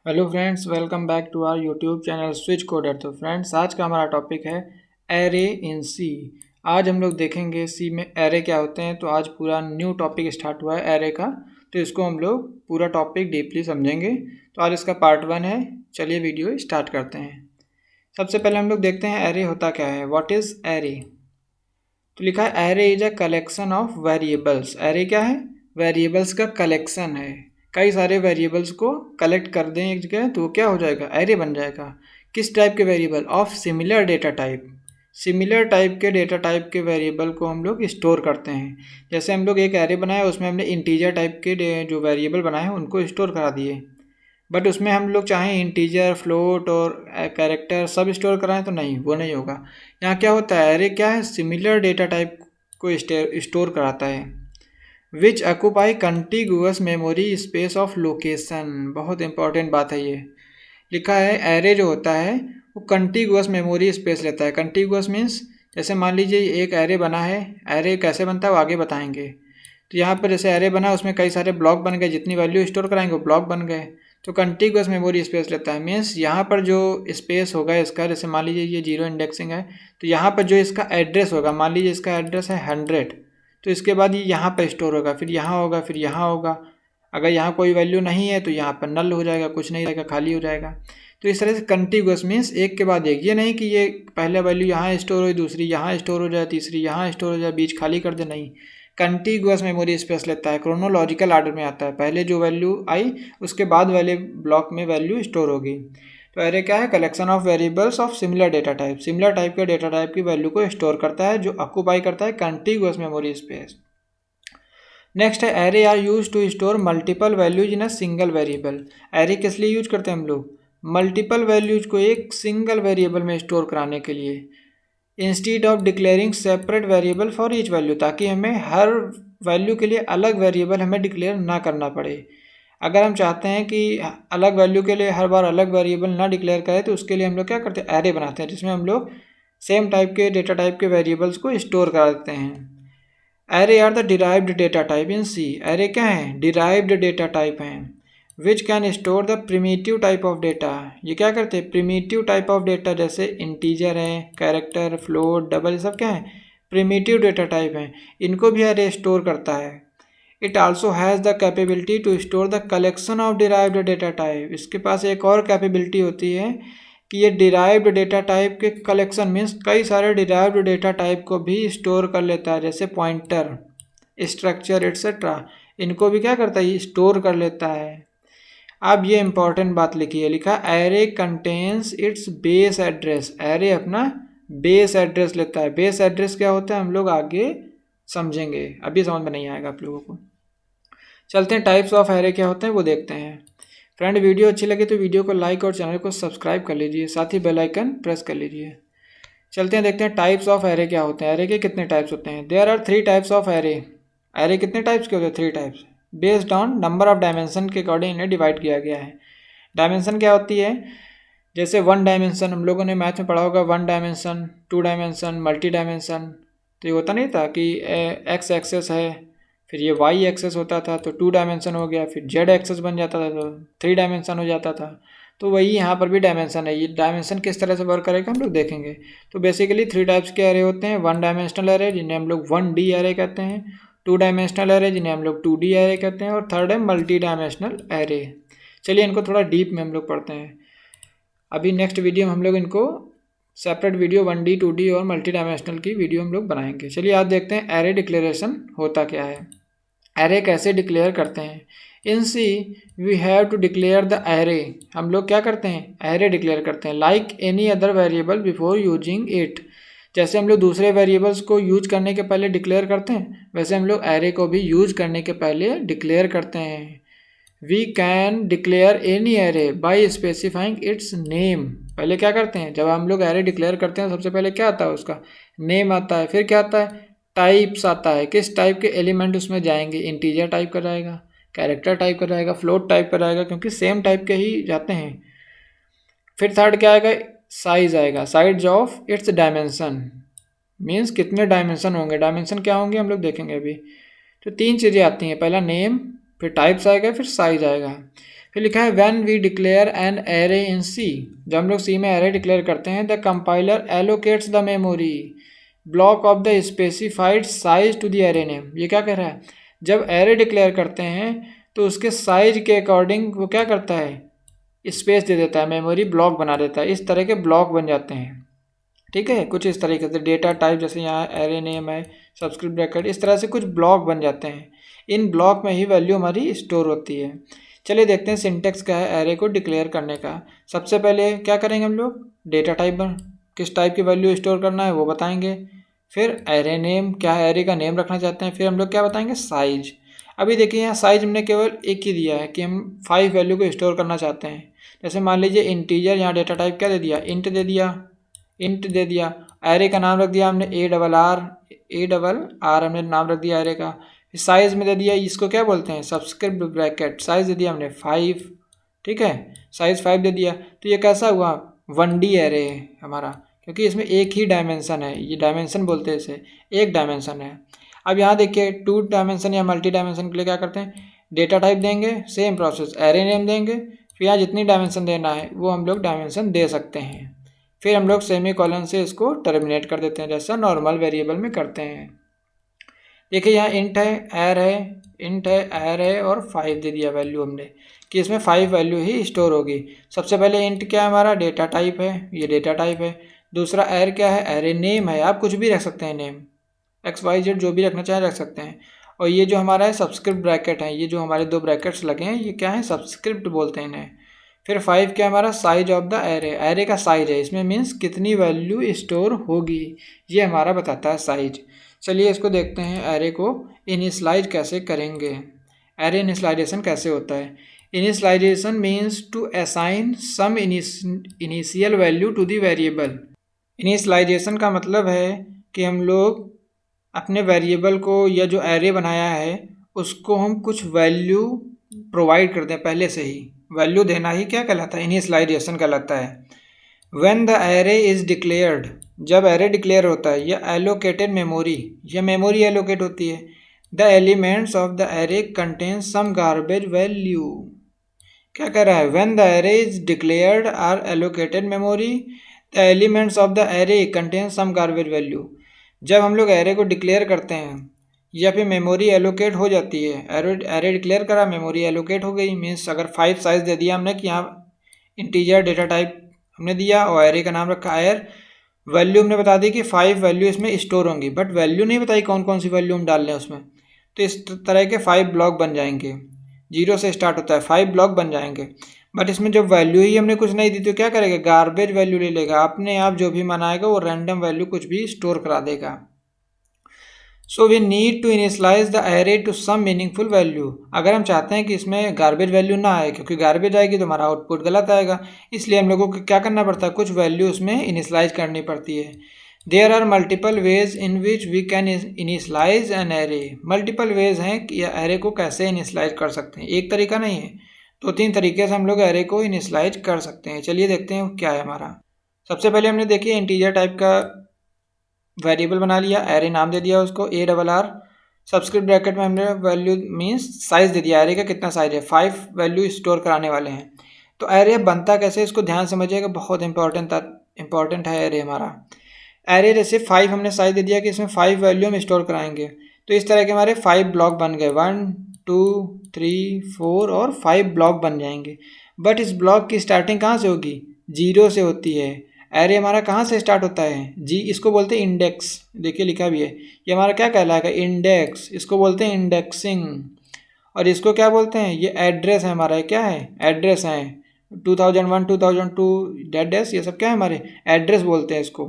Hello friends, welcome back to our YouTube channel Switch Coder. तो friends, आज का हमारा टॉपिक है एरे इन सी। आज हम लोग देखेंगे सी में एरे क्या होते हैं। तो आज पूरा न्यू टॉपिक स्टार्ट हुआ है एरे का, तो इसको हम लोग पूरा टॉपिक डीपली समझेंगे। तो आज इसका पार्ट 1 है। चलिए वीडियो स्टार्ट करते हैं। सबसे पहले हम लोग देखते हैं एरे होता क्या है। What is array? तो लिखा है array is a collection of variables. Array क्या है? वेरिएबल्स का कलेक्शन है। कई सारे वेरिएबल्स को कलेक्ट कर दें एक जगह तो वो क्या हो जाएगा? एरे बन जाएगा। किस टाइप के variable? Of similar data type. Similar type के डेटा टाइप के वेरिएबल को हम लोग स्टोर करते हैं। जैसे हम लोग एक एरे बनाया, उसमें हमने इंटीजर टाइप के जो वेरिएबल बनाए हैं उनको स्टोर करा दिए। बट उसमें हम लोग चाहें इंटीजर, फ्लोट और कैरेक्टर सब स्टोर कराएं तो नहीं, वो नहीं होगा। यहाँ क्या होता है? एरे क्या है? सिमिलर डेटा टाइप को स्टोर कराता है। विच occupy contiguous memory space of location. बहुत इंपॉर्टेंट बात है ये। लिखा है एरे जो होता है वो कंटिगुअस मेमोरी स्पेस लेता है। कंटिगुअस मीन्स जैसे मान लीजिए एक एरे बना है। एरे कैसे बनता है वो आगे बताएंगे। तो यहाँ पर जैसे एरे बना, उसमें कई सारे ब्लॉक बन गए, जितनी वैल्यू स्टोर कराएंगे वो ब्लॉक बन गए। तो कंटिगुअस मेमोरी स्पेस लेता है। मीन्स यहाँ पर जो स्पेस होगा इसका, जैसे मान लीजिए ये 0 इंडेक्सिंग है, तो यहाँ पर जो इसका एड्रेस होगा, मान लीजिए इसका एड्रेस है 100, तो इसके बाद ये यहाँ पर स्टोर होगा, फिर यहाँ होगा, फिर यहाँ होगा। अगर यहाँ कोई वैल्यू नहीं है तो यहाँ पर नल हो जाएगा, कुछ नहीं रहेगा, खाली हो जाएगा। तो इस तरह से कंटिगुअस मीन्स एक के बाद एक। ये नहीं कि ये पहले वैल्यू यहाँ स्टोर हो, दूसरी यहाँ स्टोर हो जाए, तीसरी यहाँ स्टोर हो जाए, बीच खाली कर दे, नहीं। कंटिगुअस मेमोरी स्पेस लेता है। क्रोनोलॉजिकल ऑर्डर में आता है। पहले जो वैल्यू आई उसके बाद वाले ब्लॉक में वैल्यू स्टोर होगी। तो एरे क्या है? Collection of variables of similar data type. Similar type के डेटा टाइप की वैल्यू को स्टोर करता है, जो ऑक्यूपाई करता है कंटिगुअस मेमोरी स्पेस। नेक्स्ट है array are use to store multiple values in a single variable. Array किस लिए यूज करते हैं हम लोग? मल्टीपल वैल्यूज को एक सिंगल वेरिएबल में स्टोर कराने के लिए। Instead of declaring separate variable for each value, ताकि हमें हर वैल्यू के लिए अलग वेरिएबल हमें डिक्लेयर ना करना पड़े। अगर हम चाहते हैं कि अलग वैल्यू के लिए हर बार अलग वेरिएबल ना डिक्लेयर करें, तो उसके लिए हम लोग क्या करते हैं? एरे बनाते हैं, जिसमें हम लोग सेम टाइप के डेटा टाइप के वेरिएबल्स को स्टोर करा देते हैं। Array are the derived data type in C. Array क्या है? डिराइव्ड डेटा टाइप हैं। Which can store the primitive type of data. ये क्या करते हैं? प्रिमिटिव टाइप ऑफ डेटा, जैसे इंटीजर है, कैरेक्टर, फ्लोट, डबल, ये सब क्या है? प्रिमिटिव डेटा टाइप हैं। इनको भी एरे स्टोर करता है। It also has the capability to store the collection of derived data type. इसके पास एक और कैपेबिलिटी होती है कि ये डिराइव्ड डेटा टाइप के कलेक्शन मीन्स कई सारे डिराइव्ड डेटा टाइप को भी स्टोर कर लेता है, जैसे पॉइंटर, स्ट्रक्चर एट्सेट्रा। इनको भी क्या करता है? स्टोर कर लेता है। अब ये इंपॉर्टेंट बात लिखी है। लिखा array contains it's base address. Array अपना बेस एड्रेस लेता है। बेस एड्रेस क्या होता है हम लोग आगे समझेंगे, अभी समझ में नहीं आएगा आप लोगों को। चलते हैं टाइप्स ऑफ एरे क्या होते हैं वो देखते हैं। फ्रेंड, वीडियो अच्छी लगे तो वीडियो को लाइक और चैनल को सब्सक्राइब कर लीजिए, साथ ही बेल आइकन प्रेस कर लीजिए। चलते हैं देखते हैं टाइप्स ऑफ एरे क्या होते हैं। एरे के कितने टाइप्स होते हैं? There are 3 types of array. Array कितने टाइप्स के होते हैं? 3 types. Based on number of dimension के अकॉर्डिंग इन्हें डिवाइड किया गया है। डायमेंशन क्या होती है? जैसे 1 डायमेंशन, हम लोगों ने मैथ में पढ़ा होगा 1 डायमेंशन, 2 डायमेंशन, मल्टी डायमेंशन। तो ये होता नहीं था कि एक्स एक्सेस है, फिर ये वाई एक्सेस होता था तो 2 डायमेंशन हो गया, फिर जेड एक्सेस बन जाता था तो 3 डायमेंशन हो जाता था। तो वही यहाँ पर भी डायमेंशन है। ये डायमेंशन किस तरह से वर्क करेगा हम लोग देखेंगे। तो बेसिकली 3 टाइप्स के एरे होते हैं। 1 डायमेंशनल एरे जिन्हें हम लोग 1D एरे कहते हैं, 2 डायमेंशनल एरे जिन्हें हम लोग 2D एरे कहते हैं, और थर्ड है मल्टी डायमेंशनल एरे। चलिए इनको थोड़ा डीप में हम लोग पढ़ते हैं। अभी नेक्स्ट वीडियो में हम लोग इनको सेपरेट वीडियो 1D 2D और मल्टी डायमेंशनल की वीडियो हम लोग बनाएंगे। चलिए आज देखते हैं एरे डिक्लेरेशन होता क्या है। एरे कैसे डिक्लेयर करते हैं। In C we have to declare the array. हम लोग क्या करते हैं? एरे डिक्लेयर करते हैं। Like any other variable before using it. जैसे हम लोग दूसरे वेरिएबल्स को यूज करने के पहले डिक्लेयर करते हैं, वैसे हम लोग एरे को भी यूज करने के पहले डिक्लेयर करते हैं। We can declare any array by specifying its name. पहले क्या करते हैं? जब हम लोग एरे डिक्लेयर करते हैं सबसे पहले क्या आता है? उसका नेम आता है। फिर क्या आता है? टाइप्स आता है। किस टाइप के एलिमेंट उसमें जाएंगे? इंटीजर टाइप का रहेगा, कैरेक्टर टाइप का रहेगा, फ्लोट टाइप का रहेगा, क्योंकि सेम टाइप के ही जाते हैं। फिर थर्ड क्या आएगा? साइज आएगा। Size of its dimension means कितने डायमेंशन होंगे। डायमेंशन क्या होंगे हम लोग देखेंगे अभी। तो 3 चीज़ें आती हैं। पहला नेम, फिर टाइप्स आएगा, फिर साइज आएगा। फिर लिखा है when we declare an array in C, जब हम लोग सी में एरे डिक्लेयर करते हैं, the compiler allocates the memory block of the specified size to the array name. ये क्या कह रहा है, जब एरे डिक्लेयर करते हैं तो उसके साइज के अकॉर्डिंग वो क्या करता है, स्पेस दे देता है, मेमोरी ब्लॉक बना देता है। इस तरह के ब्लॉक बन जाते हैं, ठीक है, कुछ इस तरीके से डेटा टाइप, जैसे यहाँ एरे नेम है, सबस्क्रिप्ट ब्रैकेट, इस तरह से कुछ ब्लॉक बन जाते हैं। इन ब्लॉक में ही वैल्यू हमारी स्टोर होती है। चलिए देखते हैं सिंटेक्स क्या है एरे को डिक्लेयर करने का। सबसे पहले क्या करेंगे हम लोग, डेटा टाइप किस टाइप की वैल्यू स्टोर करना है वो बताएंगे। फिर एरे नेम, क्या है एरे का नेम रखना चाहते हैं। फिर हम लोग क्या बताएंगे, साइज। अभी देखिए यहाँ साइज हमने केवल एक ही दिया है कि हम 5 वैल्यू को स्टोर करना चाहते हैं। जैसे मान लीजिए इंटीजर, यहाँ डेटा टाइप क्या दे दिया, इंट दे दिया। एरे का नाम रख दिया हमने ARR हमने नाम रख दिया एरे का। साइज में दे दिया, इसको क्या बोलते हैं, सबस्क्रिप्ट ब्रैकेट, साइज दे दिया हमने 5, ठीक है, साइज 5 दे दिया। तो ये कैसा हुआ, 1D एरे है हमारा, क्योंकि इसमें एक ही डायमेंशन है, ये डायमेंशन बोलते हैं इसे, एक डायमेंशन है। अब यहाँ देखिए 2 डायमेंशन या मल्टी डायमेंशन के लिए क्या करते हैं, डेटा टाइप देंगे, सेम प्रोसेस, एरे नेम देंगे, फिर यहाँ जितनी डायमेंशन देना है वो हम लोग डायमेंशन दे सकते हैं। फिर हम लोग सेमी कॉलन से इसको टर्मिनेट कर देते हैं, जैसा नॉर्मल वेरिएबल में करते हैं। देखिए यहाँ इंट है, एर है और 5 दे दिया वैल्यू हमने, कि इसमें 5 वैल्यू ही स्टोर होगी। सबसे पहले इंट क्या है हमारा, डेटा टाइप है, ये डेटा टाइप है। दूसरा एर क्या है, एरे नेम है, आप कुछ भी रख सकते हैं, नेम XYZ जो भी रखना चाहें रख सकते हैं। और ये जो हमारा है सबस्क्रिप्ट ब्रैकेट है, ये जो हमारे 2 ब्रैकेट्स लगे हैं ये क्या है, सबस्क्रिप्ट बोलते हैं इन्हें। फिर 5 क्या हमारा, size of the array, array का साइज है, इसमें मीन्स कितनी वैल्यू स्टोर होगी, ये हमारा बताता है साइज। चलिए इसको देखते हैं, एरे को इनिशियलाइज कैसे करेंगे। एरे इनिशियलाइजेशन कैसे होता है, initialisation means to assign some initial value to the variable. Initialisation का मतलब है कि हम लोग अपने वेरिएबल को या जो एरे बनाया है उसको हम कुछ वैल्यू प्रोवाइड कर दें पहले से ही। वैल्यू देना ही क्या कहलाता है, इनिशियलाइजेशन कहलाता है। When the array is declared, जब एरे डिक्लेयर होता है, या एलोकेटेड मेमोरी, या मेमोरी एलोकेट होती है, the elements of the array contain some garbage value. क्या कह रहा है, when the array is declared or allocated memory, the elements of the array contain some garbage value. जब हम लोग एरे को डिक्लेयर करते हैं या फिर मेमोरी एलोकेट हो जाती है, एरे डिक्लेयर करा, मेमोरी एलोकेट हो गई, मीन्स अगर 5 साइज दे दिया हमने कि यहाँ इंटीजर डेटा टाइप हमने दिया और एरे का नाम रखा एर, वैल्यू हमने बता दी कि 5 वैल्यू इसमें स्टोर होंगी, बट वैल्यू नहीं बताई कौन कौन सी वैल्यू हम डाल लें उसमें। तो इस तरह के 5 ब्लॉक बन जाएंगे, 0 से स्टार्ट होता है, 5 ब्लॉक बन जाएंगे। बट इसमें जब वैल्यू ही हमने कुछ नहीं दी तो क्या करेगा, गार्बेज वैल्यू ले लेगा, अपने आप जो भी मनाएगा वो रैंडम वैल्यू कुछ भी स्टोर करा देगा। So we need to initialise the array to some meaningful value. अगर हम चाहते हैं कि इसमें गार्बेज वैल्यू ना आए, क्योंकि गार्बेज आएगी तो हमारा आउटपुट गलत आएगा, इसलिए हम लोगों को क्या करना पड़ता है, कुछ वैल्यू उसमें इनिशियलाइज करनी पड़ती है। There are multiple ways in which we can initialise an array. Multiple ways हैं कि एरे को कैसे इनिशियलाइज कर सकते हैं, एक तरीका नहीं है, 2-3 तरीके से हम लोग एरे को इनिशियलाइज कर सकते हैं। चलिए देखते हैं क्या है हमारा। सबसे पहले हमने देखिए इंटीजर टाइप का वेरिएबल बना लिया, एरे नाम दे दिया उसको ARR, सबस्क्रिप्ट ब्रैकेट में हमने वैल्यू मीन्स साइज दे दिया, एरे का कितना साइज है, 5 वैल्यू स्टोर कराने वाले हैं। तो एरे बनता कैसे, इसको ध्यान समझिएगा, बहुत इंपॉर्टेंट है एरे हमारा। एरे जैसे 5 हमने साइज दे दिया कि इसमें 5 वैल्यू हम स्टोर कराएंगे, तो इस तरह के हमारे 5 ब्लॉक बन गए, 1 2 3 4 और 5 ब्लॉक बन जाएंगे। बट इस ब्लॉक की स्टार्टिंग कहाँ से होगी, 0 से होती है। एरे हमारा कहाँ से स्टार्ट होता है, जी, इसको बोलते हैं इंडेक्स, देखिए लिखा भी है, ये हमारा क्या कहलाएगा, इंडेक्स, इसको बोलते हैं इंडेक्सिंग। और इसको क्या बोलते हैं, ये एड्रेस है हमारा, क्या है, एड्रेस है, 2001 2002 डैश, ये सब क्या है हमारे एड्रेस बोलते हैं इसको।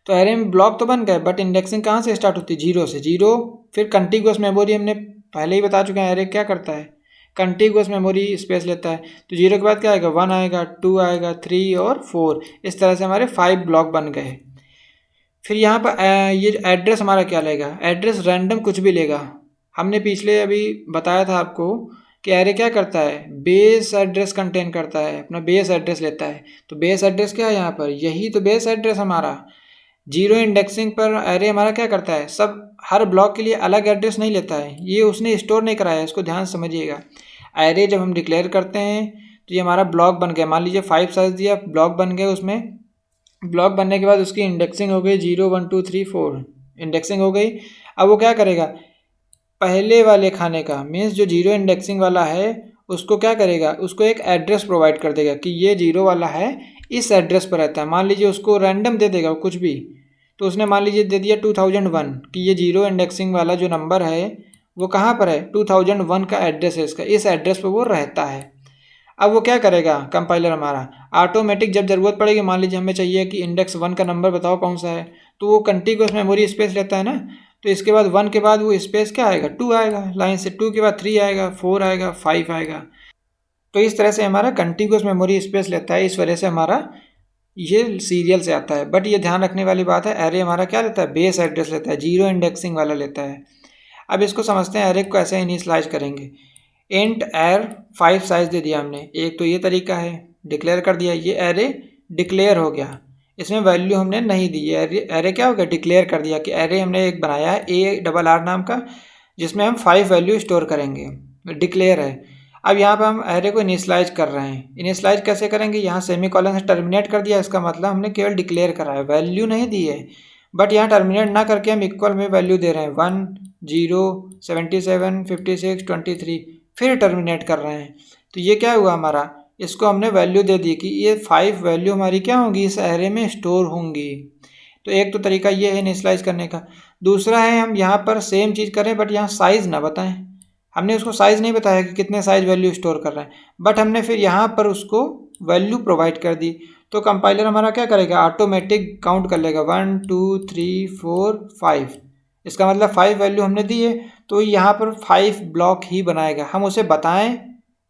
तो एरे में ब्लॉक तो बन गए, बट इंडेक्सिंग कहाँ से स्टार्ट होती है, 0 से। 0 फिर कंटिग्यूअस मेमोरी हमने पहले ही बता चुके हैं, एरे क्या करता है, कंटिग्यूअस मेमोरी स्पेस लेता है। तो 0 के बाद क्या आएगा, 1 आएगा, 2 आएगा, 3 और 4, इस तरह से हमारे 5 ब्लॉक बन गए। फिर यहाँ पर ये एड्रेस हमारा क्या लेगा, एड्रेस रैंडम कुछ भी लेगा। हमने पिछले अभी बताया था आपको कि एरे क्या करता है, बेस एड्रेस कंटेन करता है, अपना बेस एड्रेस लेता है। तो बेस एड्रेस क्या है यहाँ पर, यही तो बेस एड्रेस हमारा। 0 इंडेक्सिंग पर एरे हमारा क्या करता है, सब हर ब्लॉक के लिए अलग एड्रेस नहीं लेता है, ये उसने स्टोर नहीं कराया है, इसको ध्यान समझिएगा। एरे जब हम डिक्लेयर करते हैं तो ये हमारा ब्लॉक बन गया, मान लीजिए 5 साइज दिया, ब्लॉक बन गया, उसमें ब्लॉक बनने के बाद उसकी इंडेक्सिंग हो गई 0 1 2 3 4 इंडेक्सिंग हो गई। अब वो क्या करेगा, पहले वाले खाने का मीन्स जो जीरो इंडेक्सिंग वाला है उसको क्या करेगा, उसको एक एड्रेस प्रोवाइड कर देगा कि ये जीरो वाला है, इस एड्रेस पर रहता है। मान लीजिए उसको रैंडम दे देगा कुछ भी, तो उसने मान लीजिए दे दिया 2001 कि ये जीरो इंडेक्सिंग वाला जो नंबर है वो कहाँ पर है, 2001 का एड्रेस है इसका, इस एड्रेस पर वो रहता है। अब वो क्या करेगा कंपाइलर हमारा, ऑटोमेटिक जब ज़रूरत पड़ेगी, मान लीजिए हमें चाहिए कि इंडेक्स 1 का नंबर बताओ कौन सा है, तो वो कंटिन्यूअस मेमोरी स्पेस लेता है ना, तो इसके बाद 1 के बाद वो स्पेस क्या आएगा, 2 आएगा, लाइन से 2 के बाद 3 आएगा, 4 आएगा, 5 आएगा। तो इस तरह से हमारा कंटिन्यूअस मेमोरी स्पेस लेता है, इस वजह से हमारा ये सीरियल से आता है। बट ये ध्यान रखने वाली बात है, एरे हमारा क्या लेता है, बेस एड्रेस लेता है, जीरो इंडेक्सिंग वाला लेता है। अब इसको समझते हैं एरे को कैसे इनिशियलाइज करेंगे। इंट एर 5 साइज दे दिया हमने, एक तो ये तरीका है, डिक्लेयर कर दिया, ये एरे डिक्लेयर हो गया, इसमें वैल्यू हमने नहीं दी, ये एरे क्या हो गया, डिक्लेयर कर दिया कि एरे हमने एक बनाया है ARR नाम का, जिसमें हम 5 वैल्यू स्टोर करेंगे, डिक्लेयर है। अब यहाँ पर हम एरे को इनिशियलाइज कर रहे हैं, इनिशियलाइज कैसे करेंगे, यहाँ सेमीकोलन से टर्मिनेट कर दिया, इसका मतलब हमने केवल डिक्लेयर करा है, वैल्यू नहीं दी है। बट यहाँ टर्मिनेट ना करके हम इक्वल में वैल्यू दे रहे हैं 1 0 77 56 23, फिर टर्मिनेट कर रहे हैं। तो ये क्या हुआ हमारा, इसको हमने वैल्यू दे दी कि ये 5 वैल्यू हमारी क्या होंगी, इस एरे में स्टोर होंगी। तो एक तो तरीका ये है इनिशियलाइज करने का। दूसरा है हम यहाँ पर सेम चीज़ करें बट यहाँ साइज़ ना बताएं, हमने उसको साइज़ नहीं बताया कि कितने साइज वैल्यू स्टोर कर रहे हैं, बट हमने फिर यहाँ पर उसको वैल्यू प्रोवाइड कर दी। तो कंपाइलर हमारा क्या करेगा, ऑटोमेटिक काउंट कर लेगा 1 2 3 4 5, इसका मतलब 5 वैल्यू हमने दी है, तो यहाँ पर 5 ब्लॉक ही बनाएगा। हम उसे बताएं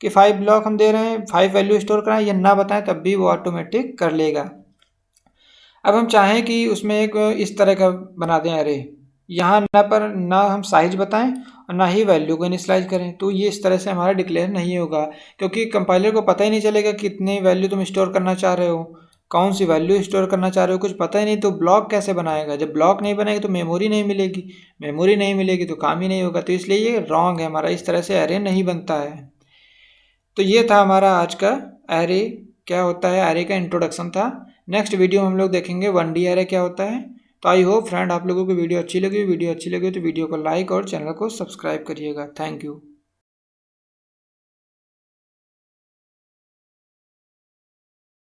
कि 5 ब्लॉक हम दे रहे हैं, 5 वैल्यू स्टोर कराएं, या ना बताएं तब भी वो ऑटोमेटिक कर लेगा। अब हम चाहें कि उसमें एक इस तरह का बना दें अरे, यहाँ ना हम साइज बताएं और ना ही वैल्यू को इनिशियलाइज करें, तो ये इस तरह से हमारा डिक्लेयर नहीं होगा, क्योंकि कंपाइलर को पता ही नहीं चलेगा कितनी वैल्यू तुम स्टोर करना चाह रहे हो, कौन सी वैल्यू स्टोर करना चाह रहे हो, कुछ पता ही नहीं, तो ब्लॉक कैसे बनाएगा। जब ब्लॉक नहीं बनेगा तो मेमोरी नहीं मिलेगी, मेमोरी नहीं मिलेगी तो काम ही नहीं होगा, तो इसलिए ये रॉन्ग है हमारा, इस तरह से एरे नहीं बनता है। तो ये था हमारा आज का एरे क्या होता है, एरे का इंट्रोडक्शन था। नेक्स्ट वीडियो में हम लोग देखेंगे 1D एरे क्या होता है। तो आई होप फ्रेंड आप लोगों को वीडियो अच्छी लगी तो वीडियो को लाइक और चैनल को सब्सक्राइब करिएगा। Thank you.